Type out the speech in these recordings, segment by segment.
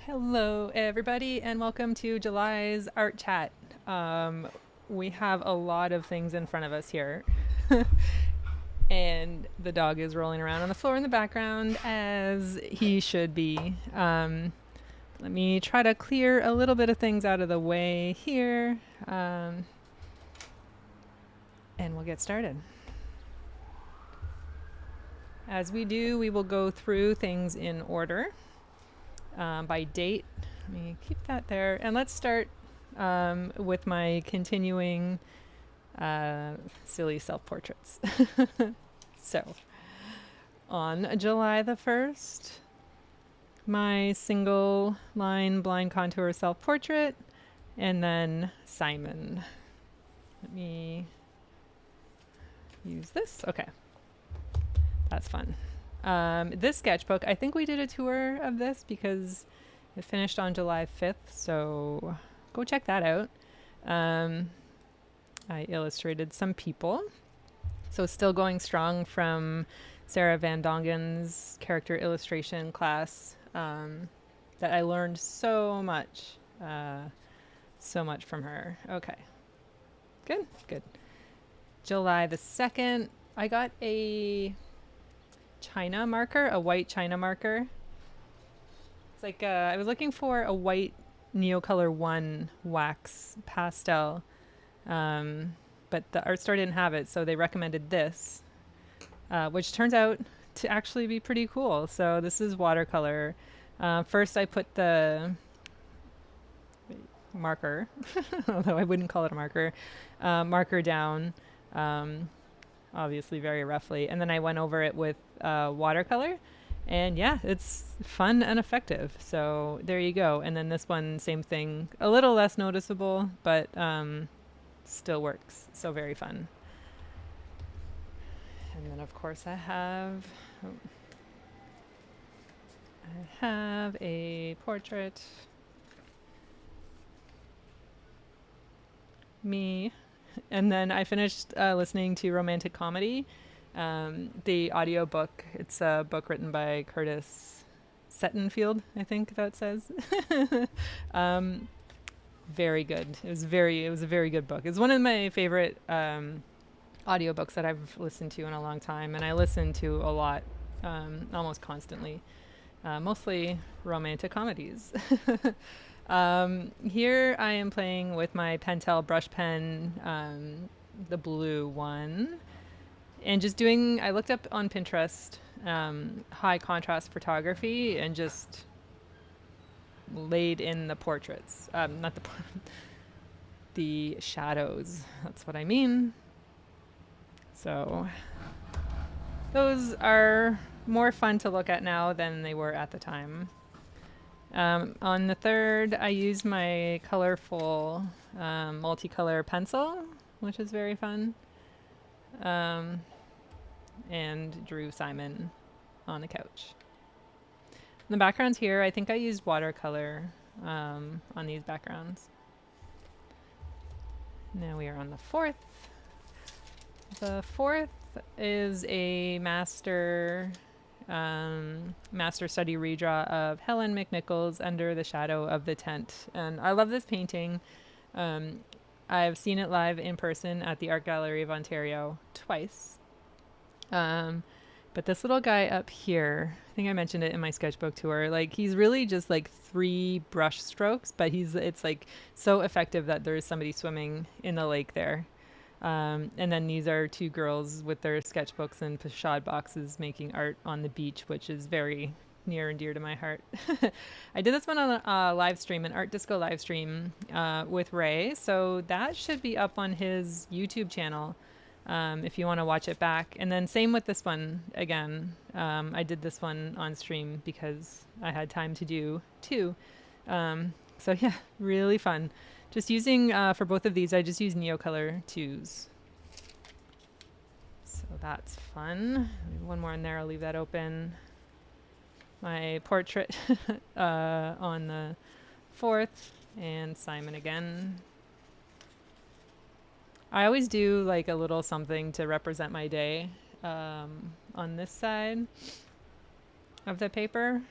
Hello, everybody, and welcome to July's Art Chat. We have a lot of things in front of us here, and the dog is rolling around on the floor in the background, as he should be. Let me try to clear a little bit of things out of the way here, and we'll get started. As we do, we will go through things in order by date. Let me keep that there. And let's start with my continuing silly self-portraits. So, on July the 1st, my single line blind contour self-portrait, and then Simon. Let me use this. Okay. That's fun. This sketchbook, I think we did a tour of this because it finished on July 5th, so go check that out. I illustrated some people. So still going strong from Sarah Van Dongen's character illustration class that I learned so much from her. Okay. Good. July the 2nd, I got a China marker, a white China marker. It's like I was looking for a white Neocolor 1 wax pastel, but the art store didn't have it, so they recommended this, which turns out to actually be pretty cool. So this is watercolor. First I put the marker, although I wouldn't call it a marker, marker down, obviously very roughly, and then I went over it with watercolor, and yeah, it's fun and effective. So there you go. And then this one, same thing, a little less noticeable, but still works. So very fun. And then of course I have a portrait. Me. And then I finished listening to Romantic Comedy, the audiobook. It's a book written by Curtis Settenfield, I think that says. Very good. It was a very good book. It's one of my favorite audiobooks that I've listened to in a long time, and I listen to a lot, almost constantly, mostly romantic comedies. Here I am playing with my Pentel brush pen, the blue one, and just doing, I looked up on Pinterest, high contrast photography, and just laid in the portraits, not the shadows. That's what I mean. So those are more fun to look at now than they were at the time. On the 3rd, I used my colorful multicolor pencil, which is very fun, and drew Simon on the couch. The backgrounds here, I think I used watercolor on these backgrounds. Now we are on the 4th. The 4th is a master study redraw of Helen McNichols, Under the Shadow of the Tent. And I love this painting. I've seen it live in person at the Art Gallery of Ontario twice. But this little guy up here, I think I mentioned it in my sketchbook tour, like he's really just like 3 brush strokes, but it's like so effective that there's somebody swimming in the lake there. And then these are 2 girls with their sketchbooks and pochade boxes making art on the beach, which is very near and dear to my heart. I did this one on a live stream, an art disco live stream with Ray. So that should be up on his YouTube channel if you want to watch it back. And then same with this one again. I did this one on stream because I had time to do 2. So yeah, really fun. Just using, for both of these, I just use Neocolor 2s. So that's fun. One more in there, I'll leave that open. My portrait on the 4th, and Simon again. I always do like a little something to represent my day on this side of the paper.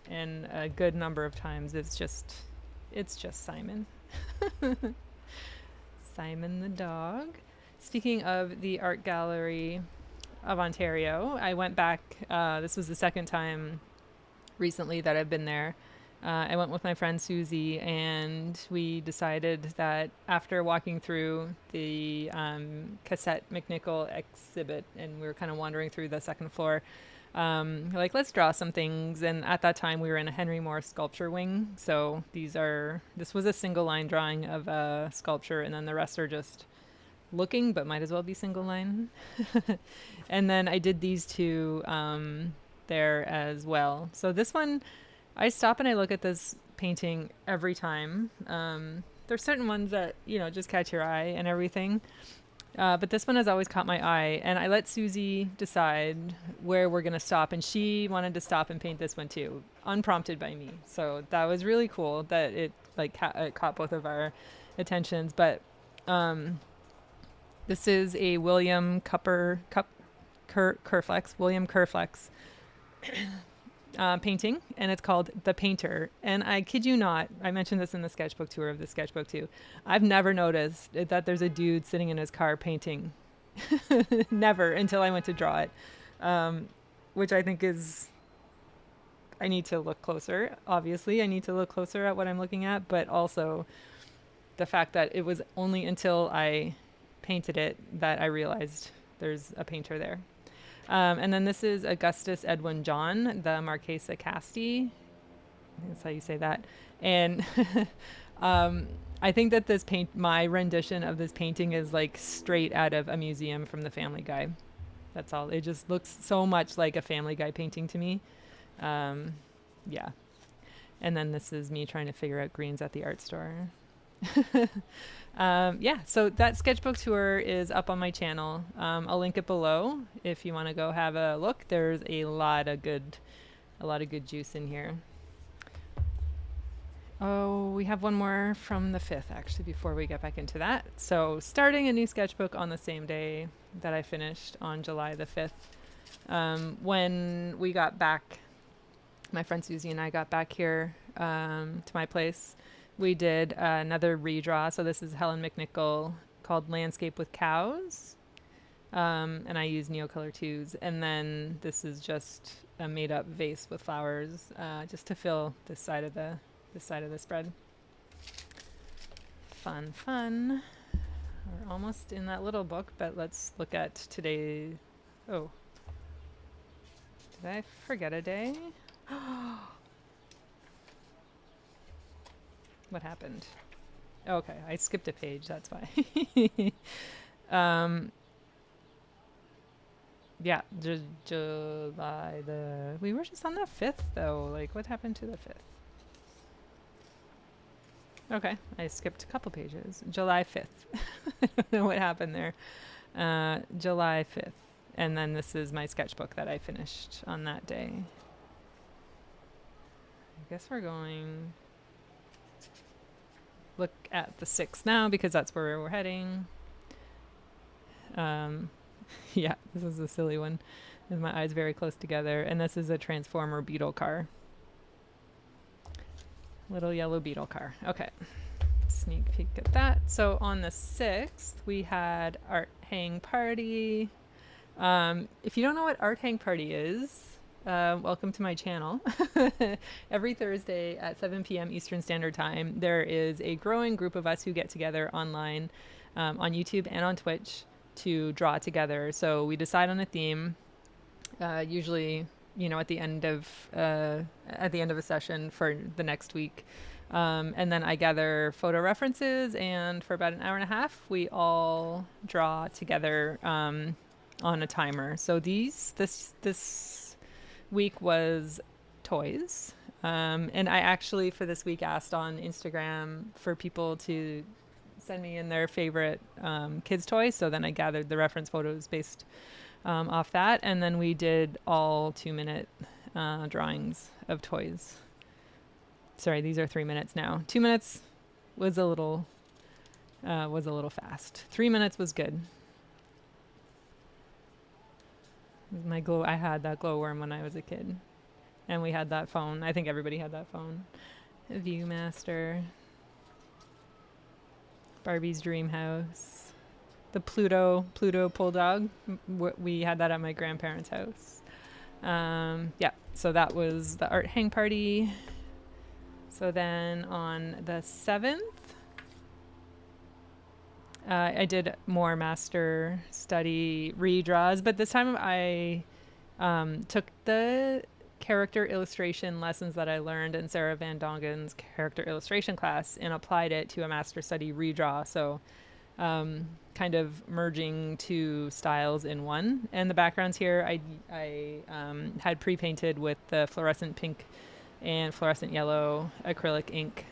and a good number of times it's just Simon. Simon the dog. Speaking of the Art Gallery of Ontario, I went back. This was the second time recently that I've been there. I went with my friend Susie, and we decided that after walking through the Cassette McNichol exhibit, and we were kind of wandering through the second floor, like, let's draw some things. And at that time, we were in a Henry Moore sculpture wing. So this was a single line drawing of a sculpture, and then the rest are just looking, but might as well be single line. And then I did these two there as well. So this one, I stop and I look at this painting every time. There's certain ones that, just catch your eye and everything. But this one has always caught my eye, and I let Susie decide where we're going to stop, and she wanted to stop and paint this one too, unprompted by me. So that was really cool that it it caught both of our attentions. But this is a William Kerflex painting, and it's called The Painter. And I kid you not, I mentioned this in the sketchbook tour of the sketchbook too. I've never noticed that there's a dude sitting in his car painting. Never, until I went to draw it, which I think is, I need to look closer. Obviously, I need to look closer at what I'm looking at, but also the fact that it was only until I painted it that I realized there's a painter there. And then this is Augustus Edwin John, the Marchesa Casti. I think that's how you say that. And I think that my rendition of this painting is like straight out of a museum from the Family Guy. That's all. It just looks so much like a Family Guy painting to me. Yeah. And then this is me trying to figure out greens at the art store. Yeah, so that sketchbook tour is up on my channel. I'll link it below if you want to go have a look. There's a lot of good juice in here. Oh, we have one more from the 5th, actually, before we get back into that. So starting a new sketchbook on the same day that I finished, on July the 5th. When we got back, my friend Susie and I got back here to my place, we did another redraw. So this is Helen McNichol, called Landscape with Cows. And I used Neocolor 2s. And then this is just a made up vase with flowers, just to fill this side of the spread. Fun. We're almost in that little book, but let's look at today. Oh, did I forget a day? What happened? Okay, I skipped a page, that's why. Yeah, July we were just on the 5th though. Like, what happened to the 5th? Okay, I skipped a couple pages. July 5th. I don't know what happened there. July 5th. And then this is my sketchbook that I finished on that day. I guess we're going look at the 6th now, because that's where we're heading. Yeah, this is a silly one. With my eyes very close together. And this is a Transformer beetle car. Little yellow beetle car. Okay. Sneak peek at that. So on the 6th, we had Art Hang Party. If you don't know what Art Hang Party is, welcome to my channel. Every Thursday at 7 p.m. Eastern Standard Time, there is a growing group of us who get together online, on YouTube and on Twitch, to draw together. So we decide on a theme, usually, at the end of a session for the next week. And then I gather photo references, and for about an hour and a half, we all draw together on a timer. So this week was toys. And I actually, for this week, asked on Instagram for people to send me in their favorite kids' toys. So then I gathered the reference photos based off that. And then we did all 2-minute drawings of toys. Sorry, these are 3 minutes now. 2 minutes was a little fast. 3 minutes was good. I had that glowworm when I was a kid. And we had that phone. I think everybody had that phone. Viewmaster. Barbie's Dream House. The Pluto pull dog. We had that at my grandparents' house. Yeah, so that was the art hang party. So then on the 7th, I did more master study redraws, but this time I took the character illustration lessons that I learned in Sarah Van Dongen's character illustration class and applied it to a master study redraw. So kind of merging two styles in one. And the backgrounds here I had pre-painted with the fluorescent pink and fluorescent yellow acrylic ink.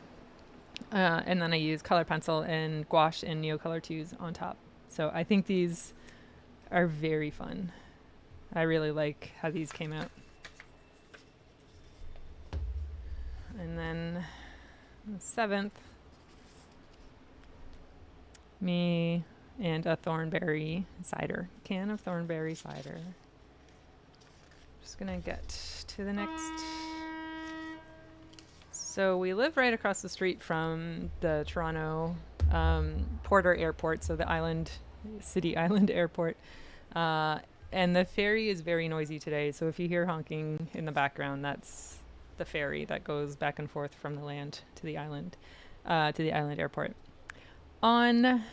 And then I used color pencil and gouache and Neocolor 2s on top. So I think these are very fun. I really like how these came out. And then the 7th, me and a thornberry cider, can of thornberry cider. Just gonna get to the next. So we live right across the street from the Toronto Porter Airport, so the City Island Airport. And the ferry is very noisy today, so if you hear honking in the background, that's the ferry that goes back and forth from the land to the island airport. On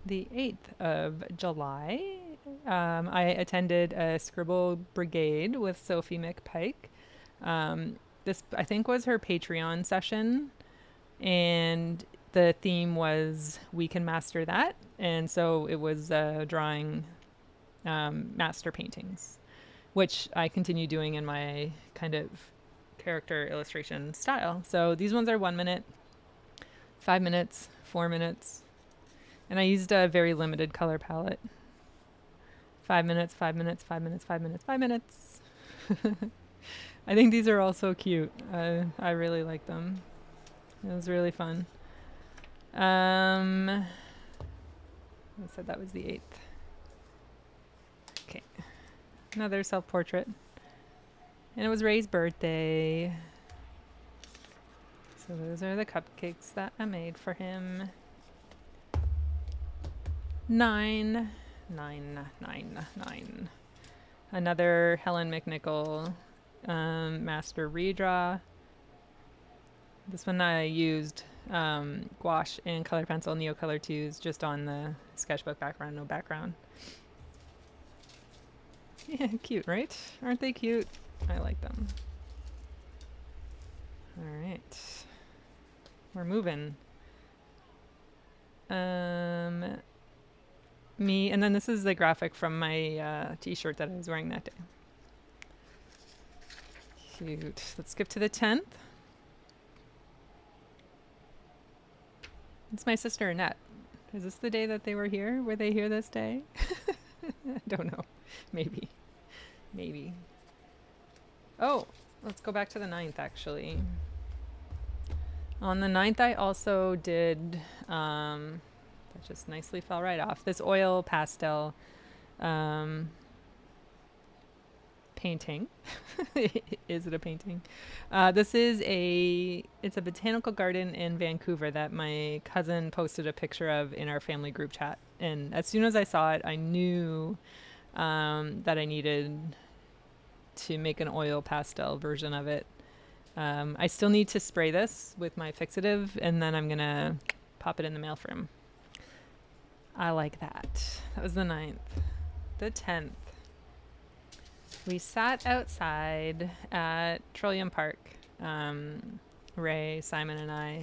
the 8th of July, I attended a Scribble Brigade with Sophie McPike. This, I think, was her Patreon session, and the theme was We Can Master That. And so it was drawing master paintings, which I continue doing in my kind of character illustration style. So these ones are 1 minute, 5 minutes, 4 minutes. And I used a very limited color palette. 5 minutes, 5 minutes, 5 minutes, 5 minutes, 5 minutes. I think these are all so cute. I really like them. It was really fun. I said that was the 8th. Okay. Another self-portrait. And it was Ray's birthday. So those are the cupcakes that I made for him. 9. Another Helen McNichol master redraw. This one I used gouache and color pencil Neocolor 2s just on the sketchbook background, no background. Yeah, cute, right? Aren't they cute? I like them. All right. We're moving. Me, and then this is the graphic from my t-shirt that I was wearing that day. Cute. Let's skip to the 10th. It's my sister Annette. Is this the day that they were here? Were they here this day? I don't know. Maybe. Oh, let's go back to the 9th, actually. On the 9th, I also did, that just nicely fell right off, this oil pastel painting. Is it a painting? This is it's a botanical garden in Vancouver that my cousin posted a picture of in our family group chat. And as soon as I saw it, I knew that I needed to make an oil pastel version of it. I still need to spray this with my fixative, and then I'm going to pop it in the mail for him. I like that. That was the 9th. The 10th. We sat outside at Trillium Park, Ray, Simon, and I,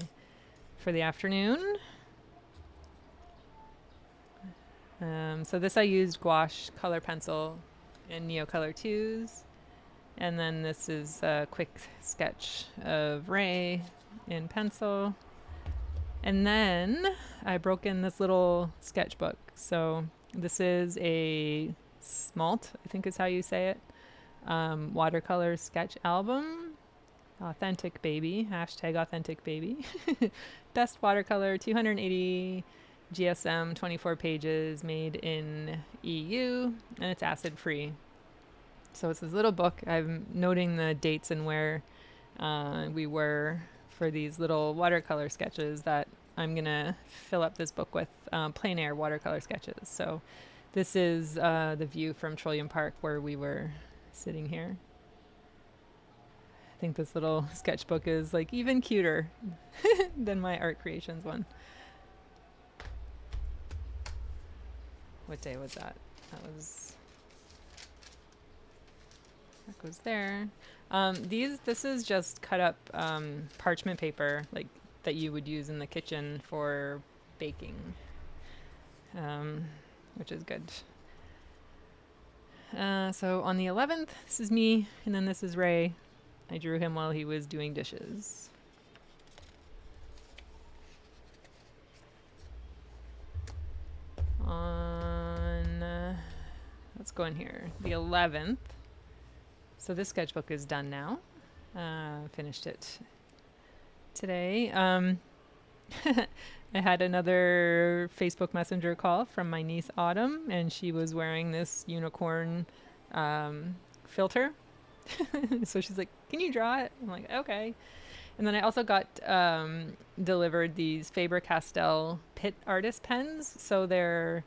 for the afternoon. So this I used gouache, color pencil, and Neocolor 2s. And then this is a quick sketch of Ray in pencil. And then I broke in this little sketchbook. So this is a smalt, I think is how you say it, watercolor sketch album. Authentic baby, hashtag authentic baby. Best watercolor, 280 GSM, 24 pages, made in EU, and it's acid free. So it's this little book. I'm noting the dates and where we were for these little watercolor sketches that I'm going to fill up this book with plein air watercolor sketches. So this is the view from Trillium Park where we were sitting here. I think this little sketchbook is like even cuter than my art creations one. What day was that? That goes there. This is just cut up parchment paper, like that you would use in the kitchen for baking, which is good. So on the 11th, this is me, and then this is Ray. I drew him while he was doing dishes. Let's go in here. The 11th. So this sketchbook is done now. Finished it today. I had another Facebook Messenger call from my niece Autumn, and she was wearing this unicorn filter. So she's like, "Can you draw it?" I'm like, "Okay." And then I also got delivered these Faber-Castell Pit Artist pens. So they're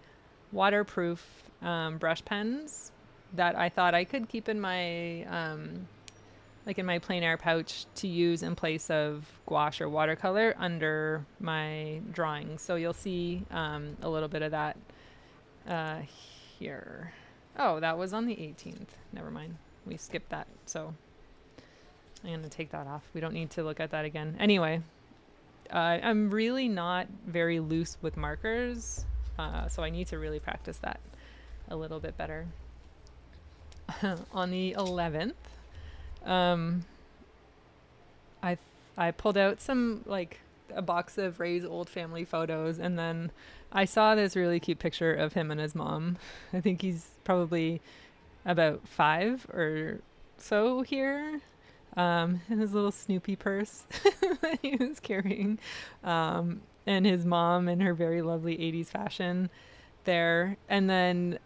waterproof brush pens that I thought I could keep in my like in my plein air pouch to use in place of gouache or watercolor under my drawings. So you'll see a little bit of that here. Oh, that was on the 18th. Never mind. We skipped that. So I'm going to take that off. We don't need to look at that again. Anyway, I'm really not very loose with markers. So I need to really practice that a little bit better. On the 11th, I pulled out some, like, a box of Ray's old family photos, and then I saw this really cute picture of him and his mom. I think he's probably about 5 or so here, and his little Snoopy purse that he was carrying, and his mom in her very lovely 80s fashion there. And then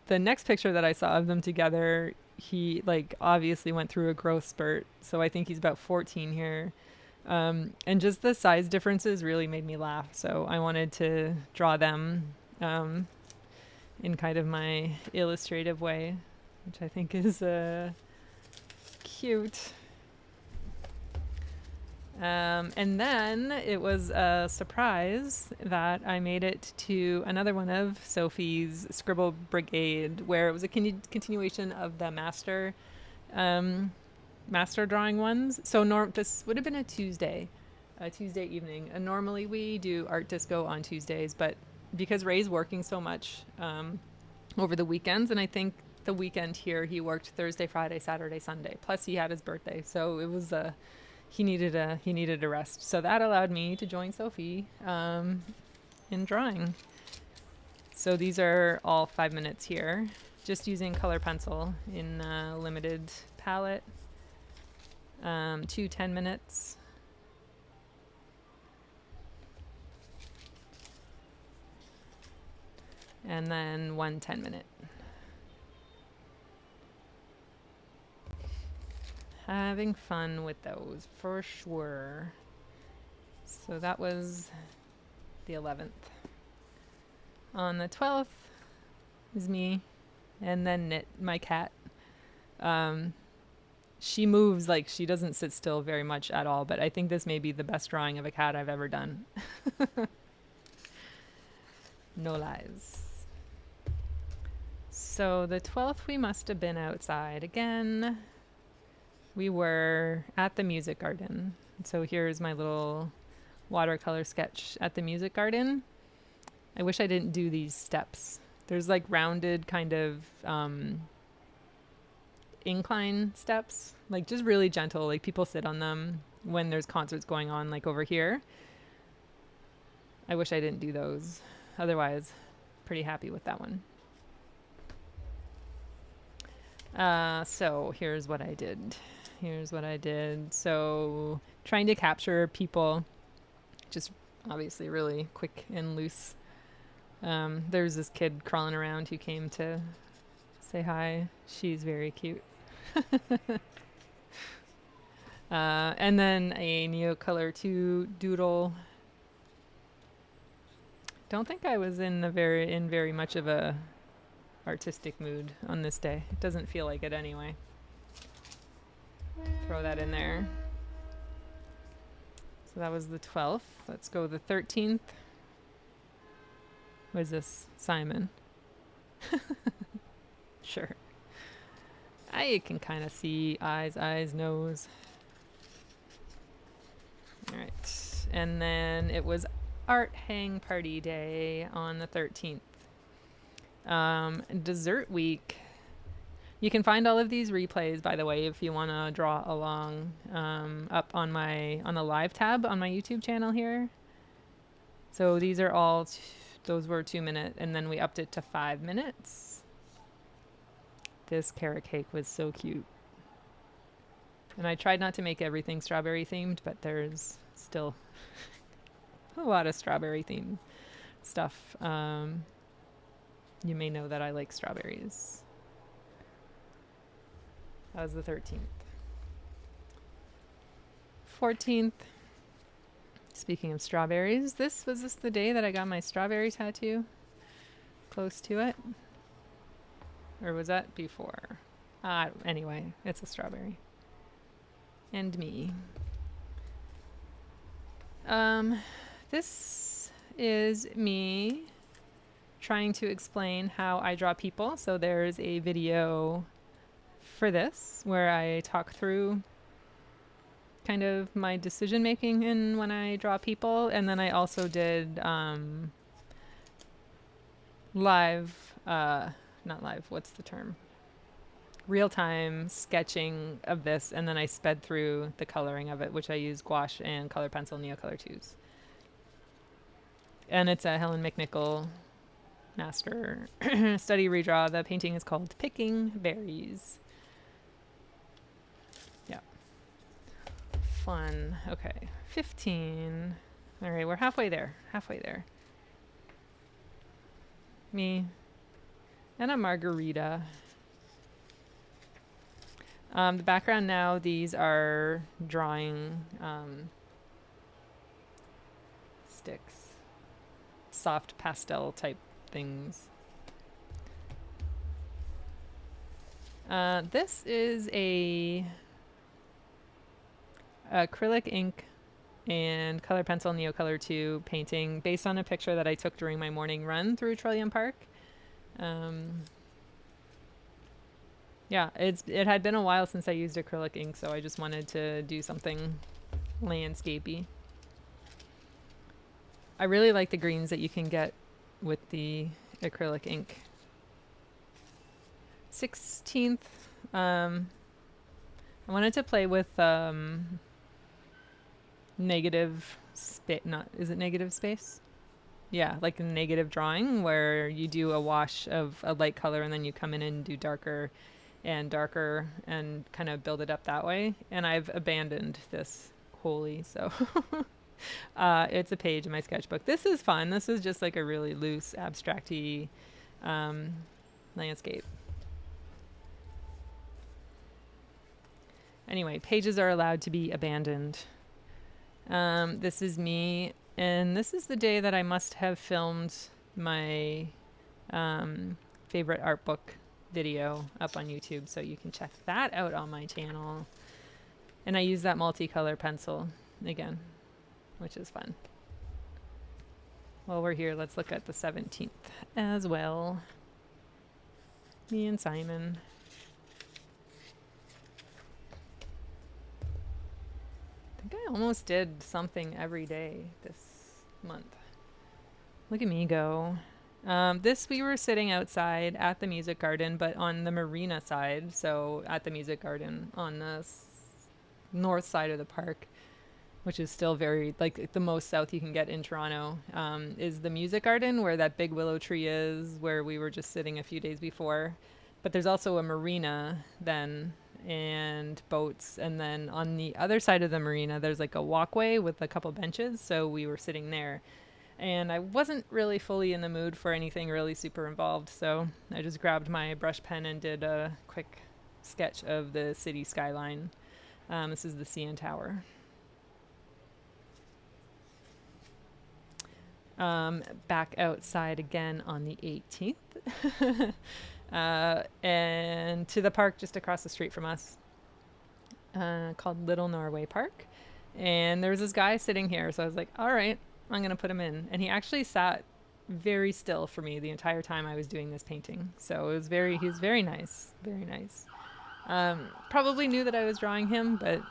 the next picture that I saw of them together, he like obviously went through a growth spurt. So I think he's about 14 here. And just the size differences really made me laugh. So I wanted to draw them in kind of my illustrative way, which I think is cute. And then it was a surprise that I made it to another one of Sophie's Scribble Brigade, where it was a continuation of the master drawing ones. So this would have been a Tuesday evening. And normally we do art disco on Tuesdays, but because Ray's working so much over the weekends, and I think the weekend here he worked Thursday, Friday, Saturday, Sunday. Plus he had his birthday, so it was he needed a rest. So that allowed me to join Sophie in drawing. So these are all 5 minutes here, just using color pencil in a limited palette. 2 10 minutes. And then 1 10 minute. Having fun with those for sure. So that was the 11th. On the 12th is me, and then Knit, my cat. She moves, like she doesn't sit still very much at all, but I think this may be the best drawing of a cat I've ever done. No lies. So the 12th we must have been outside again. We were at the Music Garden. So here's my little watercolor sketch at the Music Garden. I wish I didn't do these steps. There's like rounded kind of incline steps, like just really gentle, like people sit on them when there's concerts going on, like over here. I wish I didn't do those. Otherwise, pretty happy with that one. So here's what I did. So trying to capture people, just obviously really quick and loose. There's this kid crawling around who came to say hi. She's very cute. And then a Neocolor 2 doodle. Don't think I was in very much of a artistic mood on this day. It doesn't feel like it anyway. Throw that in there. So that was the 12th. Let's go the 13th. What is this? Simon. Sure. I can kind of see eyes, nose. All right. And then it was art hang party day on the 13th. Dessert week. You can find all of these replays, by the way, if you want to draw along, up on the live tab on my YouTube channel here. So these are all, those were 2 minute, and then we upped it to 5 minutes. This carrot cake was so cute. And I tried not to make everything strawberry themed, but there's still a lot of strawberry themed stuff. You may know that I like strawberries. That was the 13th. 14th. Speaking of strawberries, was this the day that I got my strawberry tattoo? Close to it? Or was that before? Anyway, it's a strawberry. And me. This is me trying to explain how I draw people. So there's a video for this where I talk through kind of my decision making in when I draw people, and then I also did not live, what's the term? Real-time sketching of this, and then I sped through the coloring of it, which I use gouache and color pencil Neocolor 2s. And it's a Helen McNichol master study redraw. The painting is called Picking Berries. Yeah. Fun. Okay. 15. All right, we're halfway there. Me and a margarita. The background now, these are drawing sticks. Soft pastel type things. This is a acrylic ink and color pencil Neocolor 2 painting based on a picture that I took during my morning run through Trillium Park. Yeah, it had been a while since I used acrylic ink, so I just wanted to do something landscapey. I really like the greens that you can get with the acrylic ink. 16th, I wanted to play with negative space. Is it negative space? Yeah, like a negative drawing where you do a wash of a light color and then you come in and do darker and kind of build it up that way. And I've abandoned this wholly, so it's a page in my sketchbook. This is fun. This is just like a really loose, abstract-y landscape. Anyway, pages are allowed to be abandoned. This is me, and this is the day that I must have filmed my favorite art book video up on YouTube, so you can check that out on my channel. And I use that multicolor pencil again, which is fun. While we're here, let's look at the 17th as well. Me and Simon. I think I almost did something every day this month. Look at me go. This we were sitting outside at the music garden, but on the marina side. So at the music garden on the north side of the park, which is still very, like, the most south you can get in Toronto, is the music garden where that big willow tree is, where we were just sitting a few days before. But there's also a marina then, and boats, and then on the other side of the marina there's like a walkway with a couple benches, so we were sitting there. And I wasn't really fully in the mood for anything really super involved, so I just grabbed my brush pen and did a quick sketch of the city skyline. This is the CN Tower. Back outside again on the 18th. And to the park just across the street from us, called Little Norway Park. And there was this guy sitting here, so I was like, all right, I'm going to put him in. And he actually sat very still for me the entire time I was doing this painting. So he was very nice, very nice. Probably knew that I was drawing him, but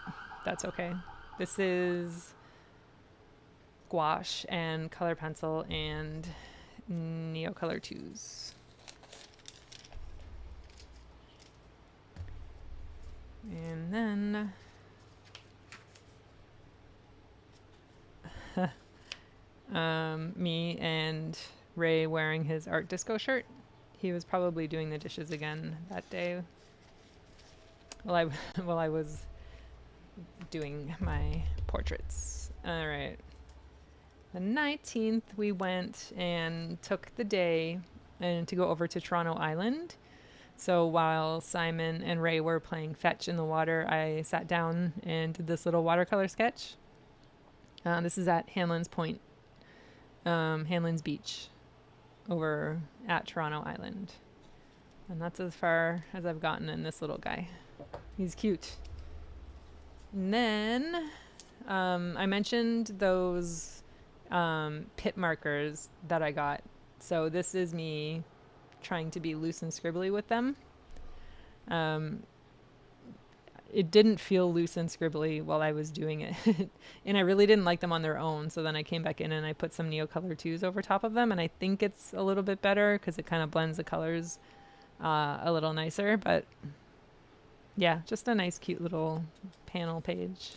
that's okay. This is gouache and color pencil and Neocolor 2s. And then me and Ray wearing his art disco shirt. He was probably doing the dishes again that day while I was doing my portraits. All right. The 19th, we went and took the day and to go over to Toronto Island. So while Simon and Ray were playing fetch in the water, I sat down and did this little watercolor sketch. This is at Hanlan's Point, Hanlan's Beach, over at Toronto Island. And that's as far as I've gotten in this little guy. He's cute. And then I mentioned those pit markers that I got. So this is me trying to be loose and scribbly with them. It didn't feel loose and scribbly while I was doing it. And I really didn't like them on their own. So then I came back in and I put some Neocolor 2s over top of them. And I think it's a little bit better because it kind of blends the colors a little nicer. But yeah, just a nice, cute little panel page.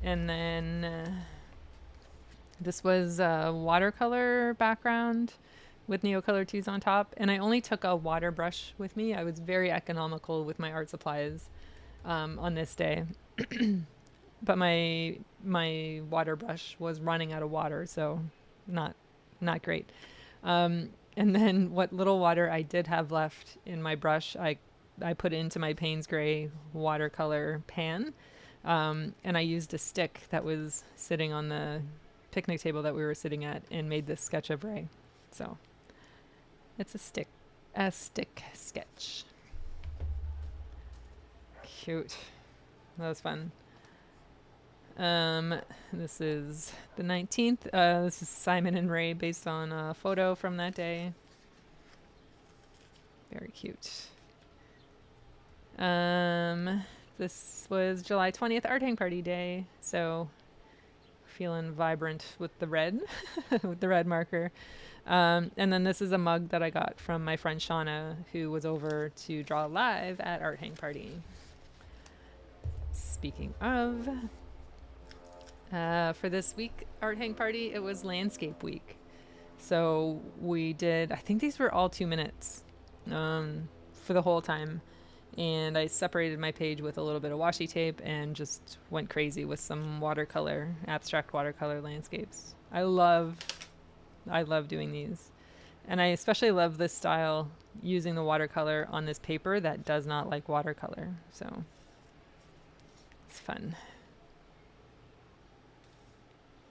And then this was a watercolor background with Neocolor 2s on top. And I only took a water brush with me. I was very economical with my art supplies on this day. But my water brush was running out of water, so not great. And then what little water I did have left in my brush, I put into my Payne's Gray watercolor pan. And I used a stick that was sitting on the picnic table that we were sitting at and made this sketch of Ray. So it's a stick sketch. Cute. That was fun. This is the 19th. This is Simon and Ray based on a photo from that day. Very cute. This was July 20th, Art Hang Party Day. So feeling vibrant with the red, with the red marker. And then this is a mug that I got from my friend Shauna, who was over to draw live at Art Hang Party. Speaking of, for this week, Art Hang Party, it was Landscape Week. So we did, I think these were all 2 minutes for the whole time. And I separated my page with a little bit of washi tape and just went crazy with some watercolor, abstract watercolor landscapes. I love doing these. And I especially love this style, using the watercolor on this paper that does not like watercolor. So it's fun.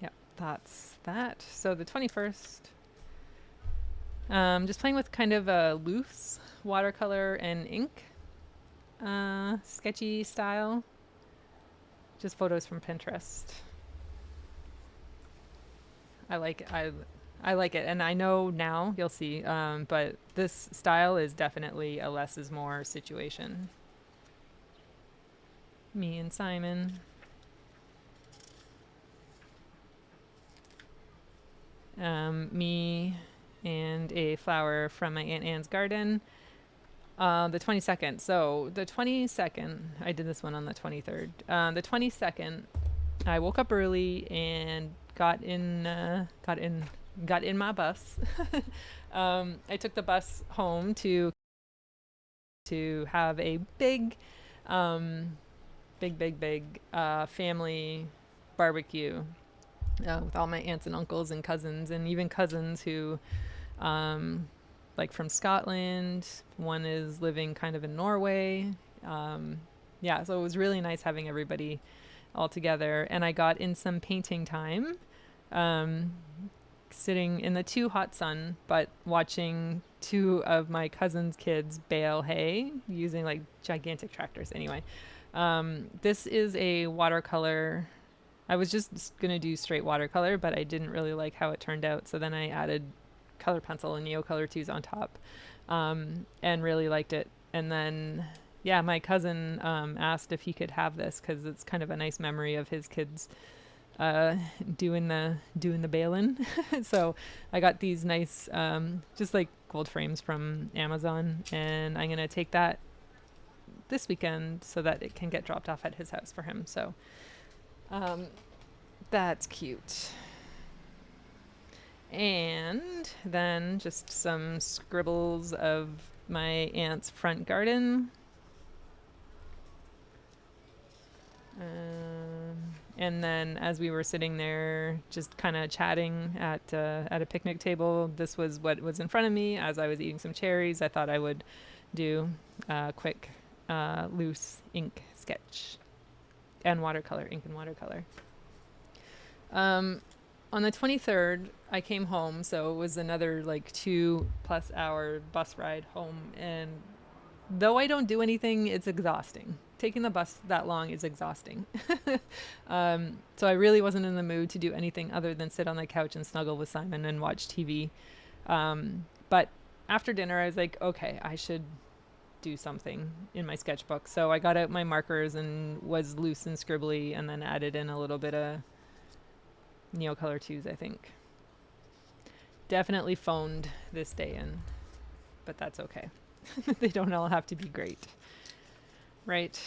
Yep, that's that. So the 21st, just playing with kind of a loose watercolor and ink. Sketchy style, just photos from Pinterest. I like it, and I know now you'll see, but this style is definitely a less is more situation. Me and Simon. Me and a flower from my Aunt Anne's garden. The 22nd. So the 22nd, I did this one on the 23rd. The 22nd, I woke up early and got in my bus. I took the bus home to have a big family barbecue with all my aunts and uncles and cousins, and even cousins who, like from Scotland. One is living kind of in Norway. Yeah, so it was really nice having everybody all together. And I got in some painting time, um, sitting in the too hot sun, but watching two of my cousin's kids bale hay using like gigantic tractors. Anyway, this is a watercolor. I was just going to do straight watercolor, but I didn't really like how it turned out. So then I added color pencil and Neocolor 2s on top, and really liked it. And then, yeah, my cousin asked if he could have this because it's kind of a nice memory of his kids doing the baling. So I got these nice, just like gold frames from Amazon, and I'm gonna take that this weekend so that it can get dropped off at his house for him. So that's cute. And then just some scribbles of my aunt's front garden. And then as we were sitting there just kind of chatting at a picnic table, this was what was in front of me as I was eating some cherries. I thought I would do a quick loose ink sketch and watercolor, ink and watercolor. On the 23rd, I came home, so it was another like 2+ hour bus ride home. And though I don't do anything, it's exhausting. Taking the bus that long is exhausting. So I really wasn't in the mood to do anything other than sit on the couch and snuggle with Simon and watch TV. But after dinner, I was like, okay, I should do something in my sketchbook. So I got out my markers and was loose and scribbly, and then added in a little bit of Neocolor 2s, I think. Definitely phoned this day in, but that's okay. They don't all have to be great. Right.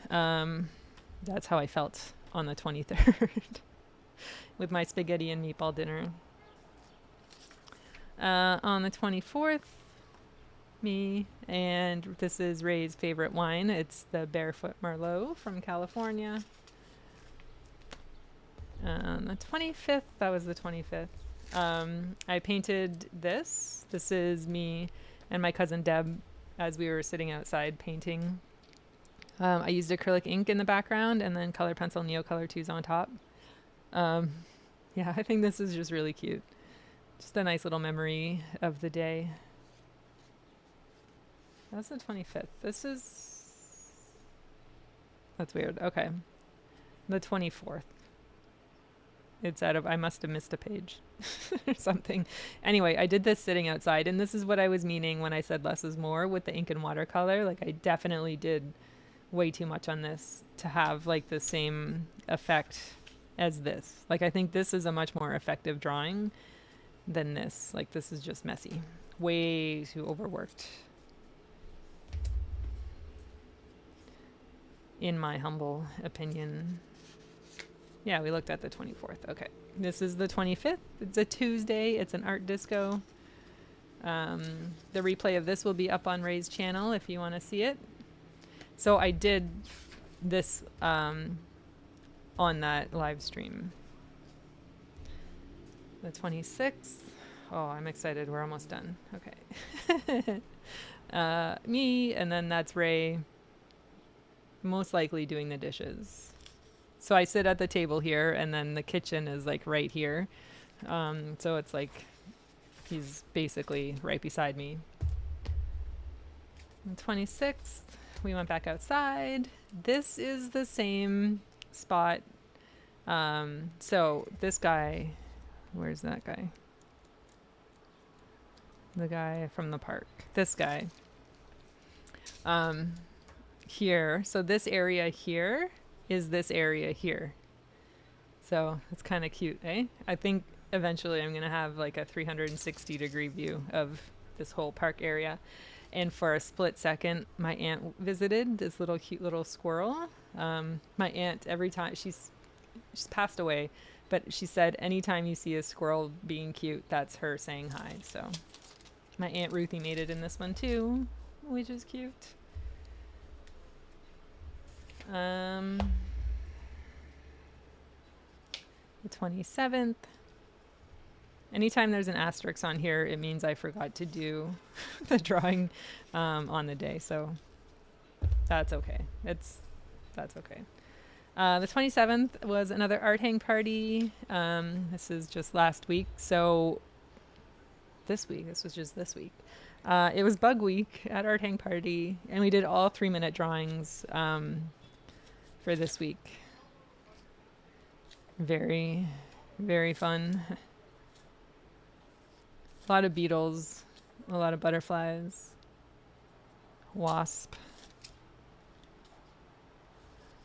That's how I felt on the 23rd with my spaghetti and meatball dinner. On the 24th, me, and this is Ray's favorite wine. It's the Barefoot Merlot from California. The 25th, that was the 25th. I painted this. This is me and my cousin Deb as we were sitting outside painting. I used acrylic ink in the background and then color pencil Neocolor 2s on top. Yeah, I think this is just really cute. Just a nice little memory of the day. That's the 25th. That's weird. Okay. The 24th. I must have missed a page or something. Anyway, I did this sitting outside, and this is what I was meaning when I said less is more with the ink and watercolor. Like, I definitely did way too much on this to have like the same effect as this. Like, I think this is a much more effective drawing than this. Like, this is just messy. Way too overworked, in my humble opinion. Yeah, we looked at the 24th. Okay. This is the 25th. It's a Tuesday. It's an art disco. The replay of this will be up on Ray's channel if you want to see it. So I did this on that live stream. The 26th. Oh, I'm excited. We're almost done. Okay. Me, and then that's Ray, most likely doing the dishes. So I sit at the table here, and then the kitchen is like right here. So it's like he's basically right beside me. On 26th, we went back outside. This is the same spot. So this guy, where's that guy? The guy from the park. This guy. Here. So this area here is this area here. So it's kind of cute, eh? I think eventually I'm going to have like a 360-degree view of this whole park area. And for a split second, my aunt visited this little cute little squirrel. My aunt, every time, she's passed away, but she said anytime you see a squirrel being cute, that's her saying hi. So my Aunt Ruthie made it in this one too, which is cute. The 27th. Anytime there's an asterisk on here, it means I forgot to do the drawing on the day. So that's okay. That's okay. The 27th was another art hang party. This is just last week. So this was just this week. It was Bug Week at Art Hang Party, and we did all 3-minute drawings for this week. Very, very fun. A lot of beetles, a lot of butterflies, wasp.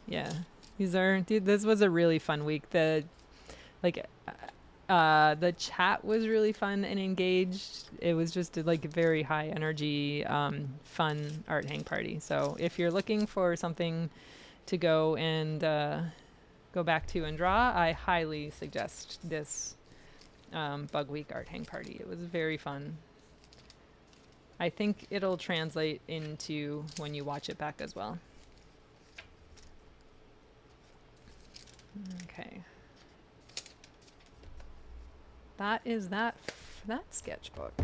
Yeah, this was a really fun week. The chat was really fun and engaged. It was just a very high energy, fun art hang party. So if you're looking for something to go and go back to and draw, I highly suggest this Bug Week art hang party. It was very fun. I think it'll translate into when you watch it back as well. Okay. That is that sketchbook.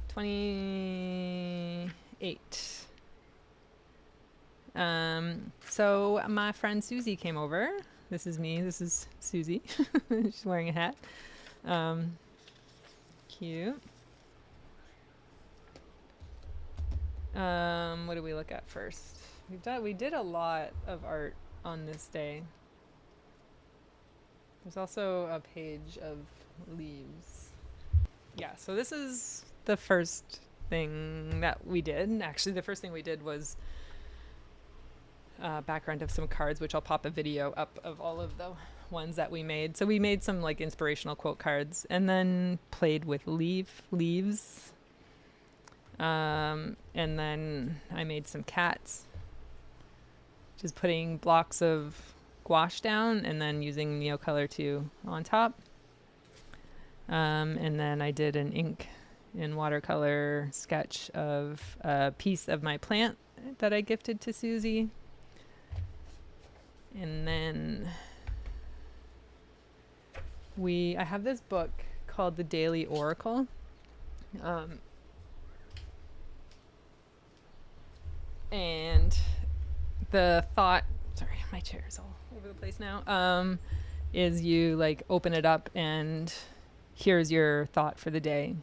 28. So my friend Susie came over. This is me. This is Susie. She's wearing a hat. Cute. What did we look at first? We did a lot of art on this day. There's also a page of leaves. Yeah, so this is the first thing that we did. Actually, the first thing we did was background of some cards, which I'll pop a video up of all of the ones that we made. So we made some inspirational quote cards and then played with leaves. And then I made some cats. Just putting blocks of gouache down and then using Neocolor 2 on top. And then I did an ink and watercolor sketch of a piece of my plant that I gifted to Susie. And then I have this book called The Daily Oracle. And the thought, sorry, my chair is all over the place now, is you open it up and here's your thought for the day.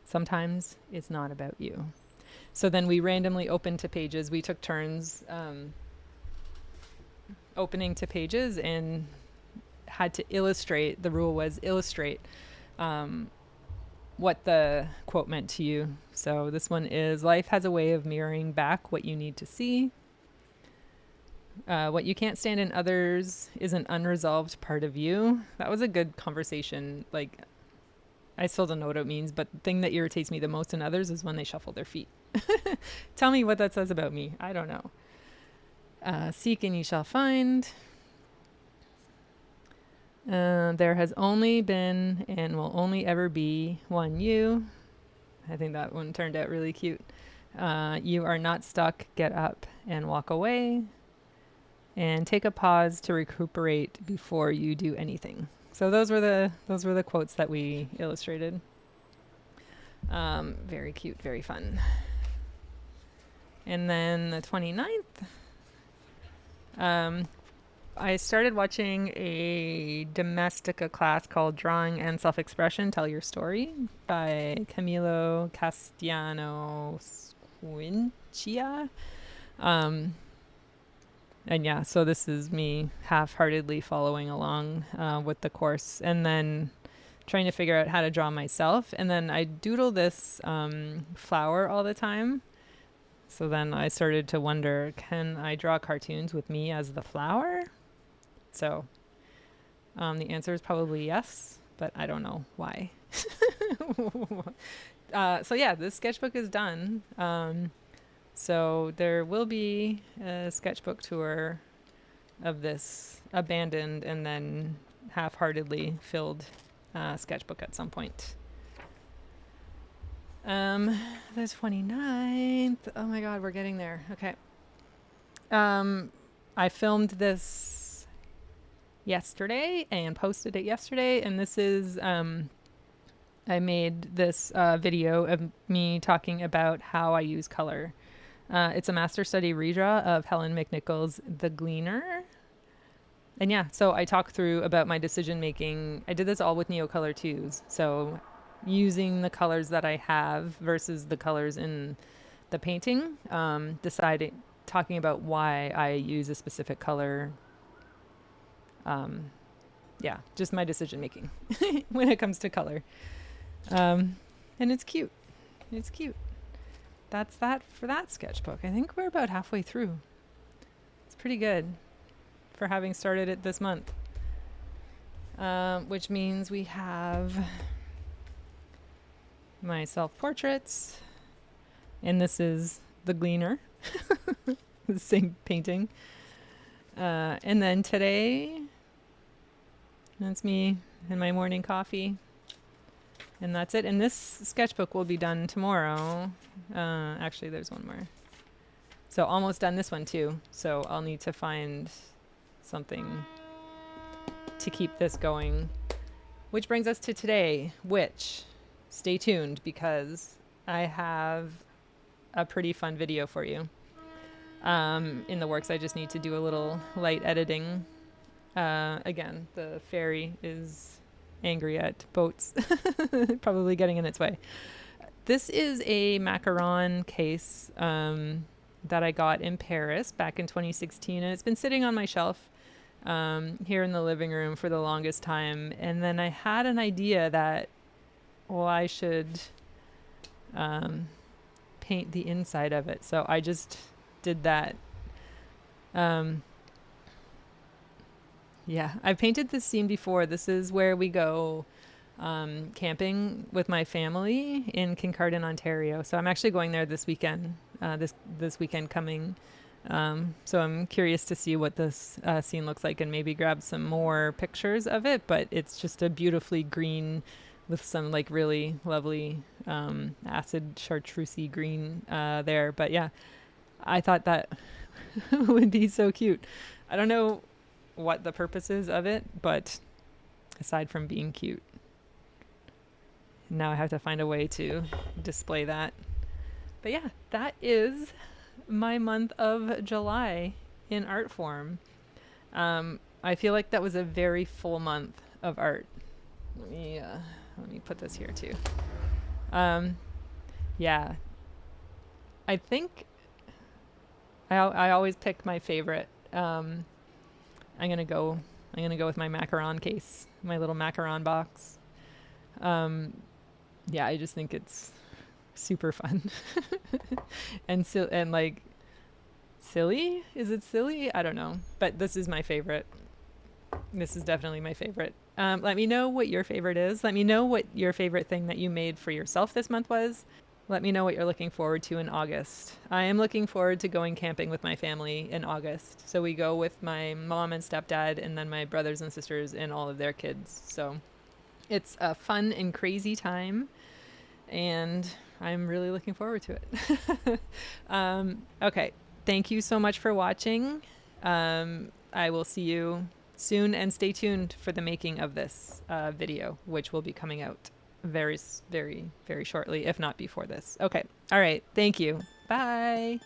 Sometimes it's not about you. So then we randomly opened to pages. We took turns opening to pages and had to illustrate. The rule was illustrate what the quote meant to you. So this one is, life has a way of mirroring back what you need to see. What you can't stand in others is an unresolved part of you. That was a good conversation. I still don't know what it means, but the thing that irritates me the most in others is when they shuffle their feet. Tell me what that says about me. I don't know. Seek and you shall find. There has only been and will only ever be one you. I think that one turned out really cute. You are not stuck. Get up and walk away. And take a pause to recuperate before you do anything. So those were the quotes that we illustrated. Very cute, very fun. And then the 29th, I started watching a Domestica class called Drawing and Self-Expression, Tell Your Story by Camilo Castellano Squincia. And yeah, so this is me half-heartedly following along with the course and then trying to figure out how to draw myself. And then I doodle this flower all the time. So then I started to wonder, can I draw cartoons with me as the flower? So the answer is probably yes, but I don't know why. So yeah, this sketchbook is done. So there will be a sketchbook tour of this abandoned and then half-heartedly filled sketchbook at some point. The 29th. Oh my God, we're getting there. Okay. I filmed this yesterday and posted it yesterday, and this is I made this video of me talking about how I use color. It's a master study redraw of Helen McNichol's The Gleaner. And yeah, so I talk through about my decision making. I did this all with Neocolor 2s. So using the colors that I have versus the colors in the painting, talking about why I use a specific color. Yeah, just my decision making when it comes to color. And it's cute. It's cute. That's that for that sketchbook. I think we're about halfway through. It's pretty good for having started it this month. Which means we have my self-portraits, and this is The Gleaner, the same painting. And then today, that's me and my morning coffee. And that's it. And this sketchbook will be done tomorrow. Actually, there's one more. So almost done this one too. So I'll need to find something to keep this going. Which brings us to today, which, stay tuned because I have a pretty fun video for you. In the works, I just need to do a little light editing. Again, the fairy is angry at boats, probably getting in its way. This is a macaron case that I got in Paris back in 2016, and it's been sitting on my shelf here in the living room for the longest time. And then I had an idea that, well, I should paint the inside of it. So I just did that. Yeah, I've painted this scene before. This is where we go camping with my family in Kincardine, Ontario. So I'm actually going there this weekend, this weekend coming. So I'm curious to see what this scene looks like and maybe grab some more pictures of it. But it's just a beautifully green with some like really lovely acid chartreusey green there. But yeah, I thought that would be so cute. I don't know what the purpose is of it, but aside from being cute, now I have to find a way to display that. But yeah, that is my month of July in art form. I feel like that was a very full month of art. Let me put this here too. Yeah, I think I always pick my favorite. I'm gonna go with my macaron case, my little macaron box. Yeah, I just think it's super fun and like silly. Is it silly? I don't know, but this is my favorite. This is definitely my favorite. Let me know what your favorite is. Let me know what your favorite thing that you made for yourself this month was. Let me know what you're looking forward to in August. I am looking forward to going camping with my family in August. So we go with my mom and stepdad and then my brothers and sisters and all of their kids. So it's a fun and crazy time, and I'm really looking forward to it. Okay. Thank you so much for watching. I will see you soon, and stay tuned for the making of this video, which will be coming out very, very, very shortly, if not before this. Okay. All right. Thank you. Bye.